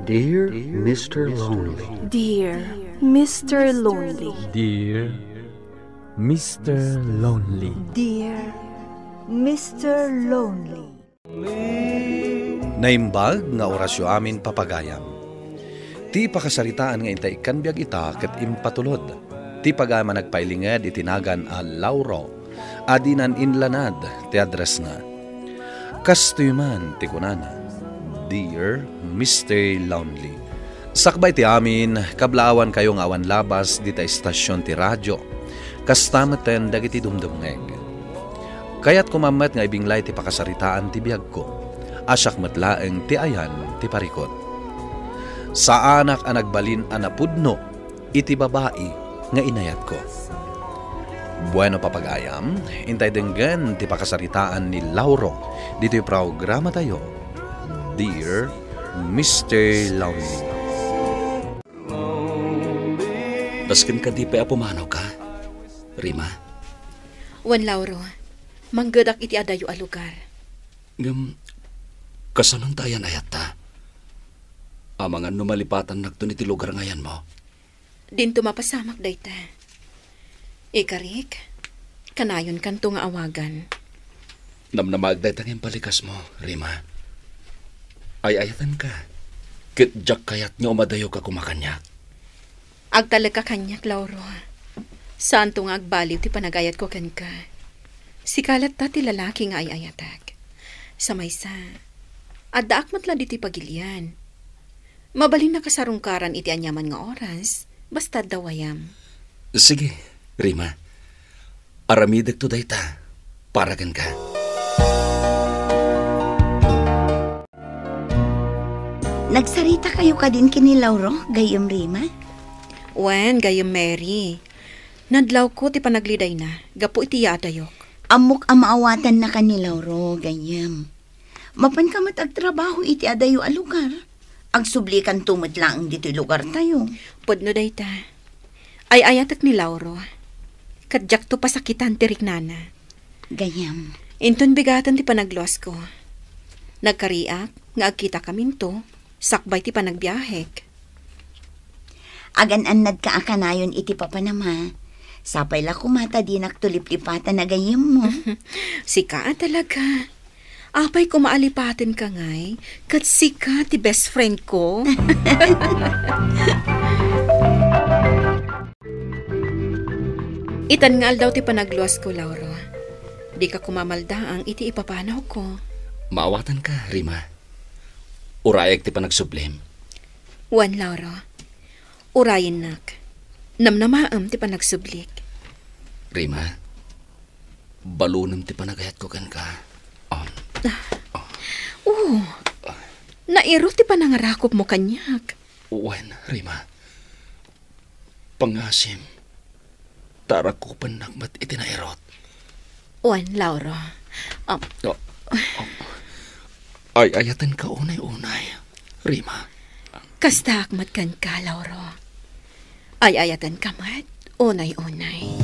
Dear Mr. Lonely. Dear Mr. Lonely. Dear Mr. Lonely. Dear Mr. Lonely. Naimbag nga orasyo amin papagayam. Ti pakasaritaan nga intay kanbiag ita ket impatulod. Ti pagama nagpailinged itinagan a Lauro. Adinan inlanad ti address nga. Kastoyman ti kunana. Dear Mr. Lonely. Sakbay ti amin, kablaawan kayo nga awan labas di ta istasyon ti radyo. Kastameten dagiti dumdumngeg. Kaya't kumamat nga ibinglay ti pakasaritaan ti biyag ko. Asyak matlaeng ti ayan ti parikot. Sa anak ang nagbalin anapudno, iti babae nga inayat ko. Bueno papagayam, intay denggan ti pakasaritaan ni Lauro dito yung programa tayo. Dear Mr. Lonely. Baskin ka di pa apumanaw ka, Rima. Wan Lauro, manggadak iti adayo a lugar. Kasanong tayan ayat ta? Amangan numalipatan nagto iti lugar ngayan mo. Din tumapasamak dayta. Ikarik, kanayon kanto nga awagan. Namnamag dayta ngayong palikas mo, Rima. Ay ayatan ka. Kitjak kayat nga umadayo ka kumakanyak. Agtalag ka kanyak, Lauro. Saan to nga agbaliw ti panagayat ko kan ka? Sikalat ta ti lalaki nga ay ayatag. Sa maysa, addaak matla di ti pagilian. Mabalin na kasarungkaran iti anyaman nga oras, basta dawayam. Sige, Rima. Aramidag to dayta. Paragan ka. Nagsarita kayo ka din kini Lauro, gayam Rima? Wen, gayam Mary. Nadlaw ko ti panagliday na, gapo iti yadayok. Amok amaawatan na ka ni Lauro, gayam. Mapan ka matagtrabaho iti adayo a lugar. Agsublikan tumot lang dito lugar tayo. Podno dayta. Ay ayatak ni Lauro. Kadyak to pasakitan ti riknana. Gayam. Inton bigatan ti panagluas ko. Nagkariak, nga agkita kaminto. Sakbay ti panagbiahek. Agan-anad ka akanayon iti papanama. Sapay la kumata di naktulip-lipatan na gayam mo. Sika talaga. Apay ko maalipatin ka ngay, kat sika ti best friend ko. Itan daw ti panagluas ko, Lauro. Di ka kumamalda ang iti ipapanaw ko. Maawatan ka, Rima. Urayag ti panagsublim. Wan, Lauro. Urayin nak. Namnamaam ti panagsublik. Rima, balunam ti panagayat ko kan ka. Nairo ti panangarakop mo kanyak. Wan, Rima. Pangasim. Tarakupan nagmat itinairot. Wan, Lauro. Ay ayatan ka unay-unay, Rima. Kasta akmat kan ka, Lauro. Ay ayatan ka mat, unay-unay.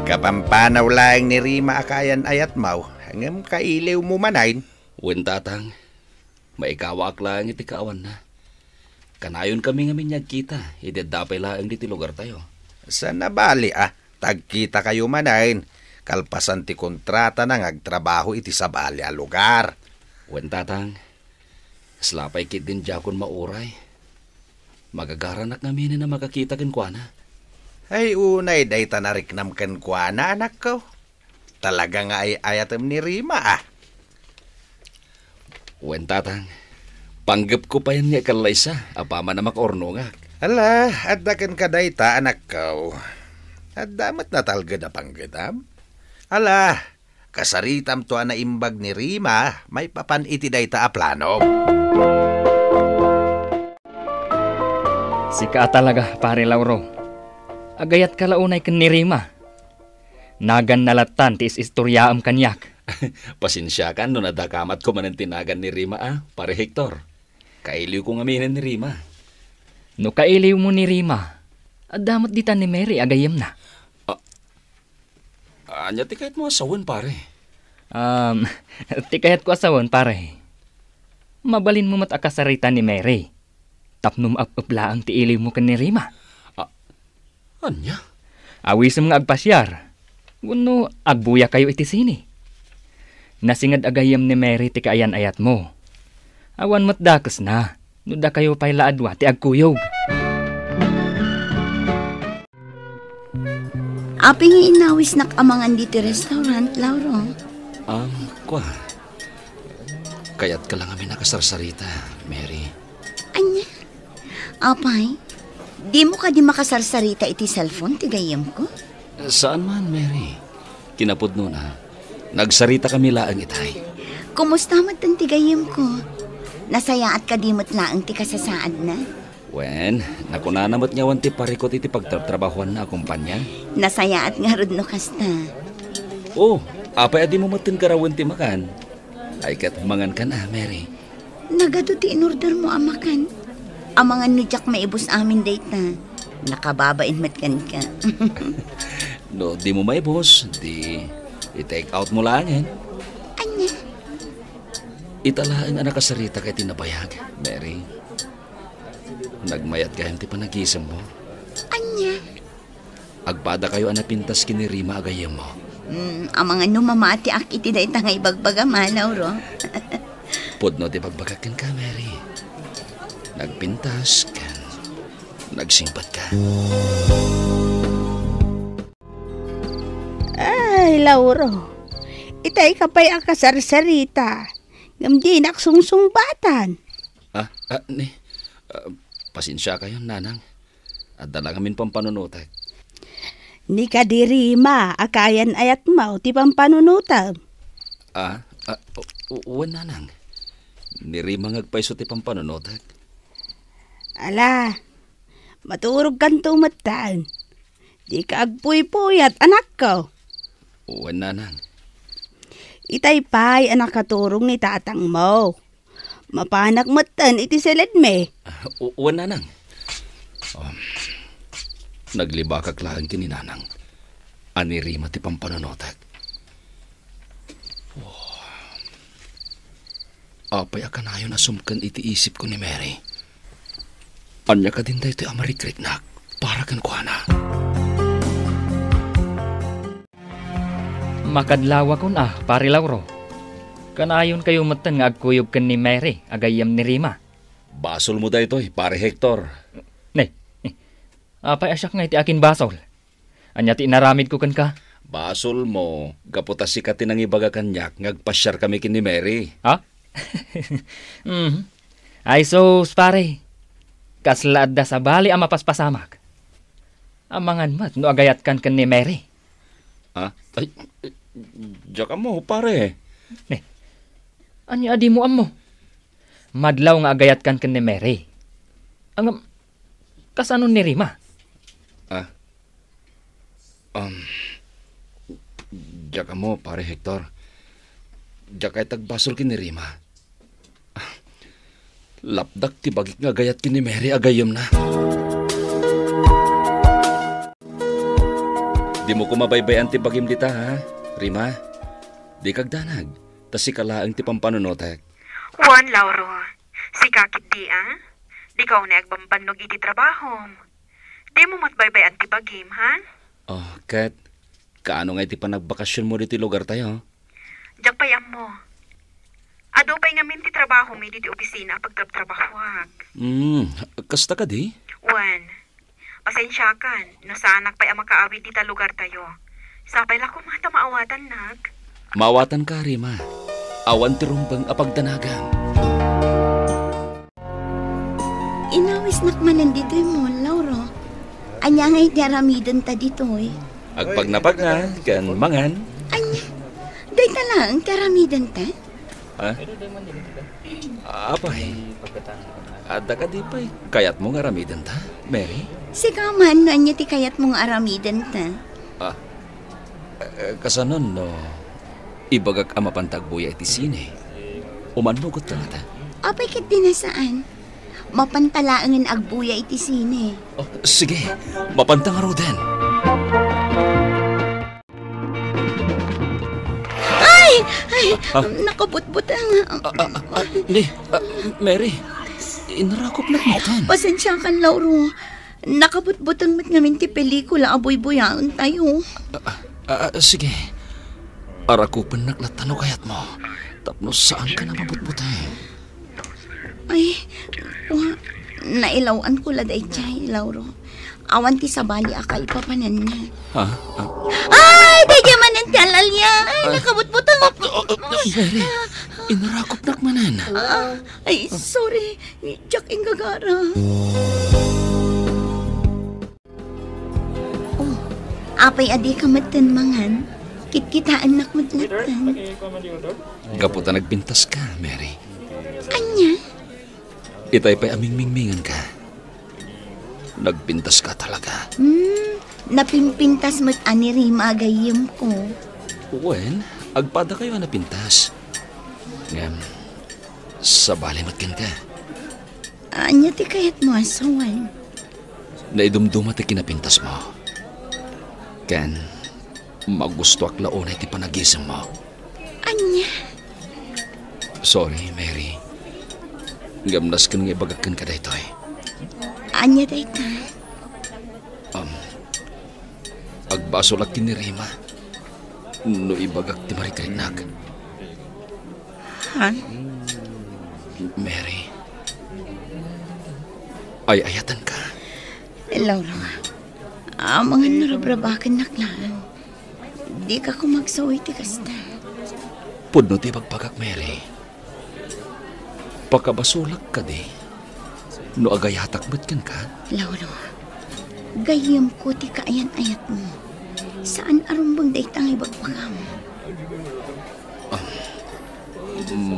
Kapampanaw lang ni Rima akayan ayat mau. Hanggang kailiw mo manayin. Wen tatang, maikawak lang iti kaawan na. Kanayon kami nga minyag kita, idedapay lang diti lugar tayo. Sa nabali tagkita kayo manayin. Kalpasan ti kontrata na ngagtrabaho iti sabali a lugar. Wen tatang, slapay kit din jakon mauray. Magagaranak namin na makakita ken kuana. Ay unay day tanariknam ken kuana anak ko. Talaga nga ay ayatem ni Rima Wen tatang, panggap ko pa yan nga kalaysa, apama na makorno nga. Ala, addaken ka dayta anak ko. Addamat na talga na panggedam. Ala, kasaritam to na imbag ni Rima, may papan iti dayta a plano. Sika talaga, pare Lauro. Agayat ka launay kan ni Rima. Nagan nalatan ti istoryaam kanyak. Pasensya ka, no nadakamat ko man ang tinagan ni Rima pare Hector. Kailiw kong aminin ni Rima. No kailiw mo ni Rima, adamot ditan ni Mary agayam na. Anya ti kahit mo asawan pare. Um, Tikayat ko asawon, pare. Mabalin mo akasarita ni Mary. Tapnum apapla ang tiili mo kan ni Rima. Anya? Awis mga agpasyar. Guno, agbuya kayo iti sini. Nasingad agayam ni Mary ti kaayan ayat mo. Awan matdakas na. Nuda kayo pa'y laadwa ti agkuyog. Aping inawis nakamangan dito restaurant, Lauro. Kwa. Kaya't ka lang kami nakasarsarita, Mary. Anya? Apay, di mo ka di makasarsarita iti cellphone, tigayam ko? Saan man, Mary? Kinapod na. Nagsarita kami laang itay. Kumusta mat ang tigayam ko? Nasaya at kadimot laang ti kasasaad na? Wen, nakunanamat niya wanti parikot iti pagtrabahuan na kumpanya. Nasaya at nga rod no kasta. Oh, apay adi mo matin karawan ti makan. Ay kat mangan ka na, Mary. Nagado ti in-order mo amakan. Amangan no jak maibos amin data. Nakababain matkan ka. No, di mo maibos. Di i-take out mo lang eh. Anya? Italaang anak kasarita kay tinabayag, Mary. Nagmayat ka hindi pa nagisam mo. Anya? Agpada kayo anapintas kinirima agayam mo. Amangan no mamati ak iti da itangay bagbaga Lauro. Pudno di bagbagakan ka, Mary. Nagpintas ka. Nagsimpat ka. Ay, Lauro. Itay ka pa'y akasarsarita. Ngamdi naksungsungbatan. Pasensya kayo, nanang. At dala ngamin pampanunutak. Ni ka dirima, akayan ayat mo, ti pampanunutak. Uwan, nanang. Nirima ngagpaiso ti pampanunutak. Ala, maturog kan tumatan. Di ka agpuy-puyat, anak ko. Uwan, nanang. Itay pa'y anak katurong ni tatang mo. Mapanak matan iti seled me. Uwan, nanang. Naglibakak lang kininanang. Anirima ti pampanunutak. Apay akanayo na sumkan iti isip ko ni Mary. Anya ka din tayo ti amarikrik nak. Para kan kuhana. Makadlawa ko na, pare Lauro. Kanayon kayo matan nga agkuyog kan ni Mary, agayam ni Rima. Basol mo da ito, pare Hector. Apay asyak nga iti akin basol. Anya ti inaramid ko kan ka. Basol mo, gaputas si katin ang ibaga kanyak, ngagpasyar kami kin ni Mary. Ha? Ay sos, pare. Kaslaad da sa bali ang mapaspasamak. Amangan mat, no agayat kan ni Mary. Ay, diyan mo, pare. Anya adi mo mo. Madlaw nga agayat kan ni Mary. Ang kasano ni Rima? Diyan mo, pare Hector. Diyan kay tagbasol kin ni Rima. Lapdak ti bagik nga gayat kin ni Mary agayom na. Di mo kumabaybayan ti bagim dita, ha? Rima, di kagdanag. Tas si kalaang ti pampanunotek. Juan, Lauro. Si kakit di, Di ka na agbambanog iti trabaho. Di mo matbaybayan ti bagim, ha? Kat, kaano nga iti panagbakasyon mo dito lugar tayo? Diyak payam mo. Ado pa'y ngamin ti trabaho mi diti opisina pagtrabahuag. Kasta ka di? Juan, pasensya kan, no saanak pa'y makaawid dita lugar tayo. Sapay la kumata maawatan nag. Maawatan ka, Rima. Awan ti rumbang apagdanagan. Inawis nakmanan dito mo, Lauro. Anya nga iti aramidan ta dito Agpagnapag nga, kan mangan. Anya, day ta lang ti aramidan ta? Apay, ada ka di pa'y kayat mo nga aramidan ta, Mary? Sigaman, anya ti kayat mong aramidan ta? Kasanon, no, ibagak amapantagbuya iti sine. Umanugot ka nga ta. Apay kat dinasaan? Mapantalaangan agbuya iti sine. Sige, mapantang Roden. Ay! nakabutbut ang... Mary, inarakop na matan. Pasensya ka, Lauro. Nakabutbut ang mat ngamin ti pelikula, aboy-boyaan tayo. Sige. Arakupan naklatano kayat mo. Tapno saan ka na mabutbutay? Ay, nailawan ko la day chay, Lauro. Awan ti sabali akay papanan niya. Ha? Ay, kaya manan ti alalya. Ay, nakabutbut ang... Mary, inarakop nakmanan. Ay, sorry. Jack ingagara. Apay adi ka matanmangan, kitkitaan nakmadlatan. Gaputa nagbintas ka, Mary. Anya? Itay pa'y aming-mingmingan ka. Nagbintas ka talaga. Napimpintas mo't ani Rima agayim ko. Wen, agpada kayo napintas. Ngam, sabali matkan ka. Anya ti kayat mo asawan. Naidumduma ti kinapintas mo. Ken, magusto ak launay ti panagisam mo. Anya? Sorry, Mary. Gamnas ka nang ibagakan ka daytoy. Anya dayta? Agbaso laki ni Rima. No ibagak ti marikrinak. Ha? Mary, ay ayatan ka. Laura, mga narabrabakan naklaan. Di ka kumagsaway ti kasta. Pudno ti bagpagak, Mary. Pakabasulak ka di. No agayatak ba't kan ka? Laura, gayam ko ti kaayan-ayat mo. Saan arumbang daitang ibagpagam?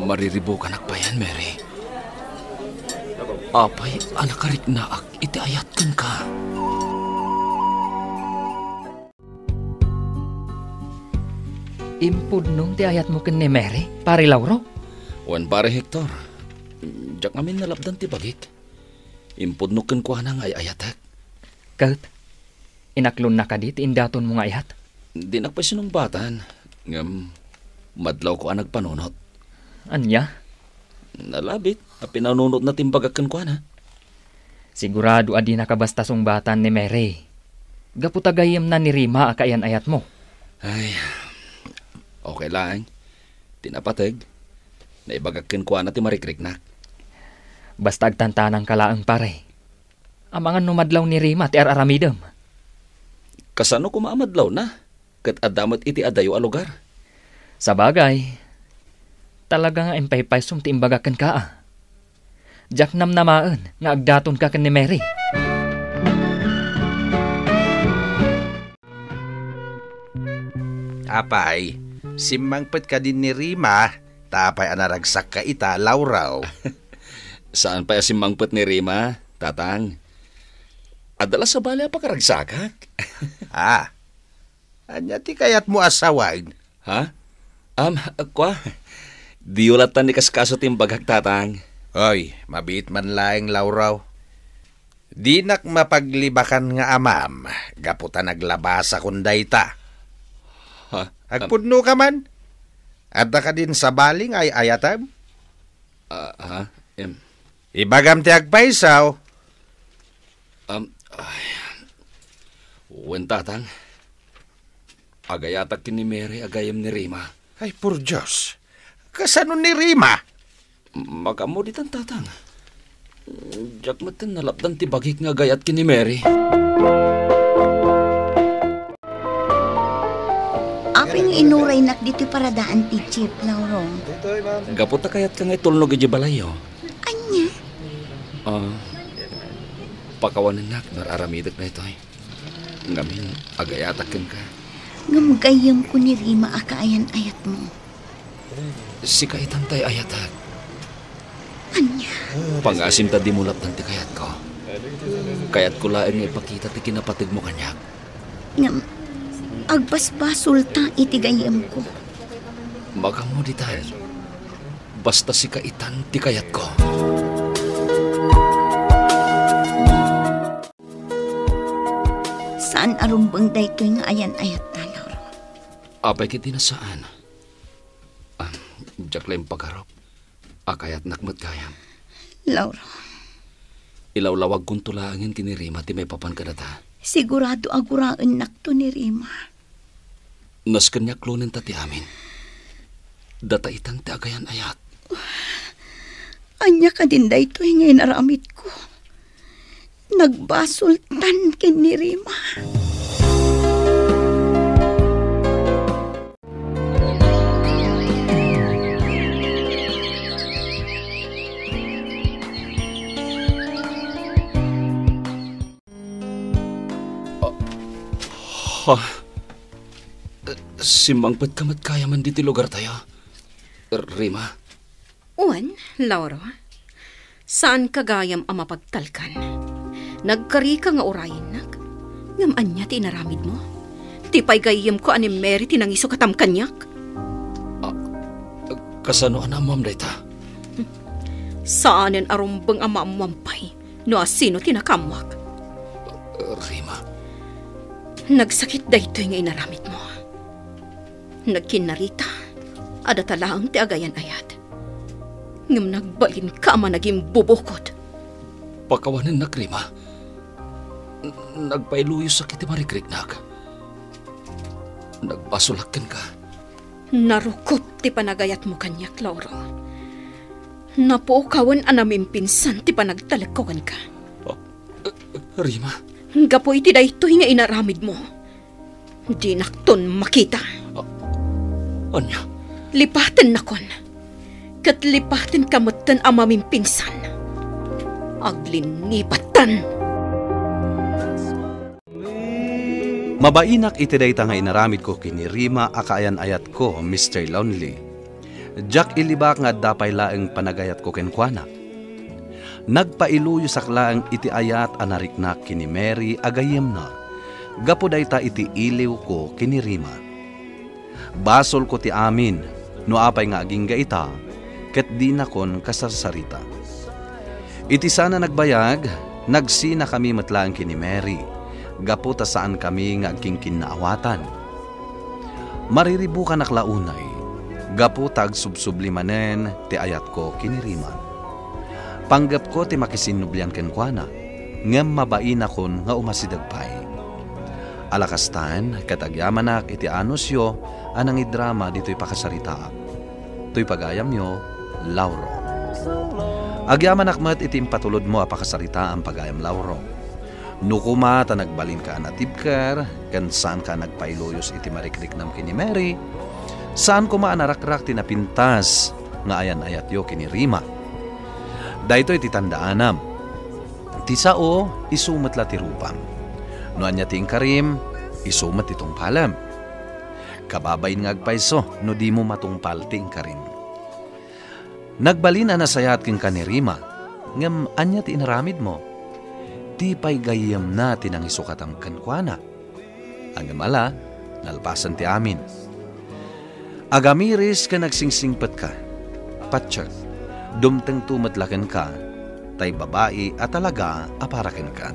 Mariribo ka nakpayan, Mary. Apay, anak karik naak, iti ayat kan ka. Impud nung ti ayat mo ken ni Mary, pare Lauro. Wan pare Hector. Diyak amin nalabdan ti bagik. Impud no ken kuha nang ay ayatak. Kat, inaklon na ka dit, indaton mo nga ayat. Di nakpasinungbatan. Ngam, madlaw ko ang nagpanunot. Anya? Nalabit, pinanunot na timbagakan kuha na. Sigurado adi nakabasta sungbatan ni Mary. Gaputagayam na ni Rima akayan ayat mo. Ay, okay lang. Tinapatag. Naibagakan kuha na ti marikriknak. Basta agtantanang kalaang pare. Amangan numadlaw ni Rima ti araramidam. Kasano kumaamadlaw na? Kat adamat iti adayo a lugar. Sa bagay, talaga nga empay-pay sumti imbagakan ka ah. Diyak namnamaan nga agdaton ka ken ni Mary. Apay, simangpet ka din ni Rima, tapay anaragsak ka ita, Lauraw. Saan pa simangpet ni Rima, tatang? Adala sa bali pa karagsakak. Anya ti kayat mo asawan? Ha? Kwa? Di ulatan ni kaskaso timbagak, tatang. Oy, mabit man laeng, Lauraw. Di nak mapaglibakan nga amam, gaputa naglabasa kunday ta. Agpudno ka man? Adda ka din sa baling ay ayatam? Ibagam ti agpaisaw. Wen tatang. Agayatak ni Mary, agayam ni Rima. Ay, por Diyos. Kasano ni Rima? Makamuditan, tatang. Diyak matan nalapdan ti bagik nga gayat kini Mary. Aping inuray nak dito paradaan ti Chip, Lauro. Gaputa kayat ka nga itulnog iji balayo. Anya? Pakawanan nak, nararamidak na ito ay. Ngamin, agayatakin ka. Ngamgayam ko ni Rima akaayan-ayat mo. Si kaitantay ayatak. Anya? Pangasim ta di mulap nanti kayat ko. Kayat ko laeng nga ipakita ti kinapatig mo kanyak. Ngam, agbasbasol ta itigayam ko. Magamo di tayo. Basta si kaitan ti kayat ko. Saan arumbang daytoy nga ayan-ayat ta, Lauro? Apay kiti na saan? Jak laing pagharap. Akayat nakmat kayam. Lauro, Ilawlawag kong tulangin kini Rima ti may papan kadata. sigurado aguraan nakto ni Rima. Nas kanyak lunin ta ti amin. Data itang ti agayan ayat. Anya ka din da ito ngay naramit ko. Nagbasultan kin ni Rima. Ha? Simangpad kamat kaya man diti lugar tayo. Rima? Uwan, Lauro, saan kagayam ang mapagtalkan? Nagkari ka nga orayin nak. Ngaman niya tinaramid mo. Tipay gayam ko ani Mary tinangiso katam kanyak. Kasano anamam dayta? Saanin arumbang amamuampay no asino tinakamwak. Rima? Nagsakit dayto nga inaramid mo. Nagkinarita, adatalaang ti agayan ayat. Ngam nagbalin ka ama naging bubukod. Pakawanan na, Rima. Nagpailuyo sa kiti marikriknag. Nagpasulakan ka. Narukot ti panagayat mo kanyak, Lauro. Napukawan anaming pinsan ti panagtalagkawan ka. Rima? Gapoy ti dayto nga inaramid mo. Di nakton makita. Anya? Lipaten nakon. Kat lipaten kamutan amaming pinsan. Aglinipatan. Mabainak iti dayta nga inaramid ko kini Rima akaayan ayat ko, Mr. Lonely. Jak ilibak nga dapay laeng panagayat ko kenkwana. Nagpailuyo saklaang iti ayat anariknak kini Mary agayem na. Gapo dayta iti iliw ko kini Rima. Basol ko ti amin, no apay nga aging gaita, ket di nakon kasarsarita. Iti sana nagbayag, nagsina kami matlaan kini Mary, gapo ta saan kami nga aging kinaawatan. Mariribukan aklaunay, gapo tag subsublimanen ti ayat ko kini Rima. Panggap ko ti makisinublian kenkwana, ngem mabain akon nga umasidagpay. Alakastan, katagyamanak iti anusyo, anang idrama dito'y pakasaritaak. To'y pagayam nyo, Lauro. Agyaman akmat iti impatulod mo apakasarita ang pagayam Lauro. Nukuma ta nagbalin ka natibker, kan saan ka nagpailoyos iti marikriknam kini Mary, saan kuma anarakrak tinapintas nga ayan ayat yo kini Rima. Dahito iti tandaanam, ti sao isumat la ti rupam. No anya ti karim, isumat itong palam. Kababayin nga agpaiso, no di mo matungpal ti karim. Nagbalin na nasayat king kanirima, ngam anya ti inaramid mo. Ti pay gayam na tinang isukatam kankwana. Ang amala, nalpasan ti amin. Agamiris ka nagsingsingpat ka, patsyag, dumteng tumatlakan ka, tay babae at talaga aparakan ka.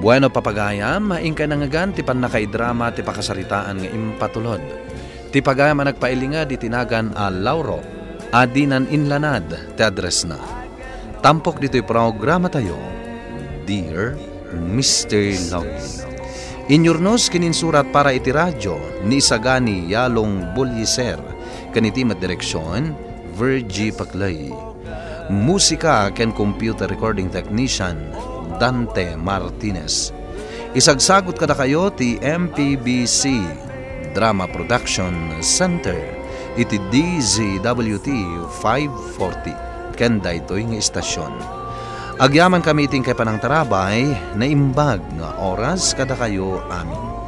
Bueno papagayam, maing ka nangagan ti panakaidrama ti pakasaritaan nga impatulod. Ti pagayam nagpailinga di tinagan a Lauro, adinan inlanad ti address na. Tampok dito'y programa tayo, Dear Mr. Lonely. Inyurnos kininsurat para iti radyo ni Isagani Yalong Bulyiser, kanitimat direksyon, Virgie Paclay. Musika ken computer recording technician, Dante Martinez. Isagsagot kada kayo ti MPBC Drama Production Center iti DZWT 540 ken daytoy nga istasyon. Agyaman kami iting kay panang tarabay na imbag nga oras kada kayo amin.